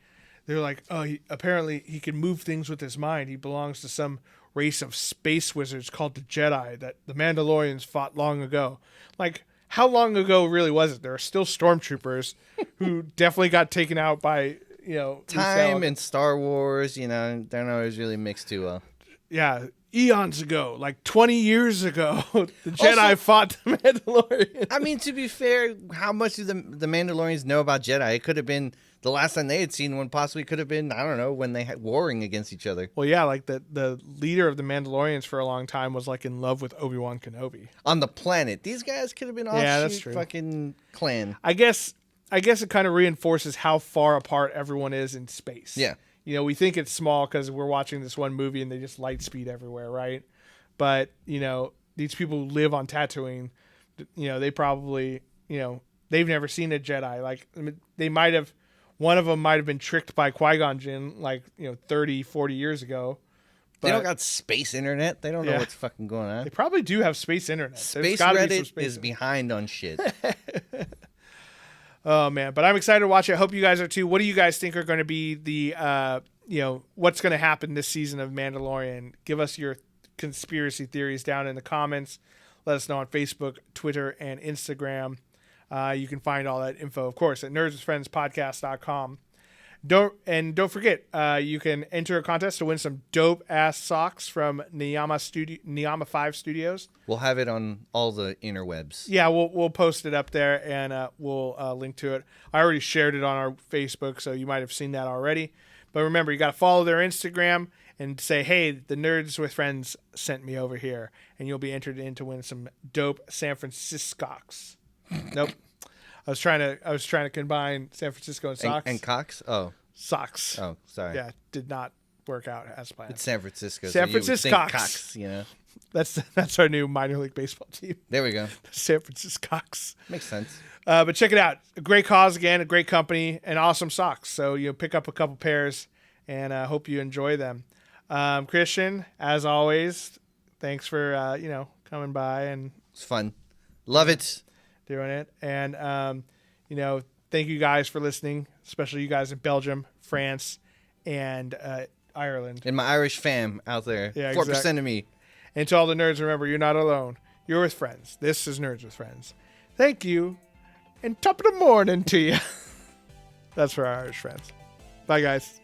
oh, apparently he can move things with his mind. He belongs to some race of space wizards called the Jedi that the Mandalorians fought long ago. Like, how long ago really was it? There are still stormtroopers who definitely got taken out by, time and Star Wars, they're not always really mixed too well. Yeah, eons ago, like 20 years ago, the Jedi fought the Mandalorians. I mean, to be fair, how much do the Mandalorians know about Jedi? It could have been the last time they had seen one, possibly could have been, I don't know, when they had warring against each other. Well, yeah, like the leader of the Mandalorians for a long time was like in love with Obi-Wan Kenobi. On the planet. These guys could have been offshoot fucking clan. I guess it kind of reinforces how far apart everyone is in space. Yeah. We think it's small because we're watching this one movie and they just light speed everywhere, right? But, these people who live on Tatooine, they probably, they've never seen a Jedi. Like, they might have, one of them might have been tricked by Qui-Gon Jinn, like, 30, 40 years ago. But they don't got space internet. They don't know what's fucking going on. They probably do have space internet. Space Reddit is behind on shit. Oh, man. But I'm excited to watch it. I hope you guys are too. What do you guys think are going to be the, what's going to happen this season of Mandalorian? Give us your conspiracy theories down in the comments. Let us know on Facebook, Twitter, and Instagram. You can find all that info, of course, at nerdswithfriendspodcast.com. Don't forget, you can enter a contest to win some dope ass socks from Niyama 5 Studios. We'll have it on all the interwebs. Yeah, we'll post it up there and we'll link to it. I already shared it on our Facebook, so you might have seen that already. But remember, you got to follow their Instagram and say, "Hey, the Nerds with Friends sent me over here," and you'll be entered in to win some dope San Francisco's. Nope. I was trying to combine San Francisco and socks. And Cox? Oh. Socks. Oh, sorry. Yeah, did not work out as planned. It's San Francisco. San Francisco Cox, That's our new minor league baseball team. There we go. San Francisco Cox. Makes sense. But check it out. A great cause again, a great company, and awesome socks. So you'll pick up a couple pairs, and I hope you enjoy them. Christian, as always, thanks for coming by and it's fun. Love it. Doing it. And thank you guys for listening, especially you guys in Belgium, France, and Ireland. And my Irish fam out there. Yeah, 4% of me. And to all the nerds, remember, you're not alone. You're with friends. This is Nerds with Friends. Thank you. And top of the morning to you. That's for our Irish friends. Bye, guys.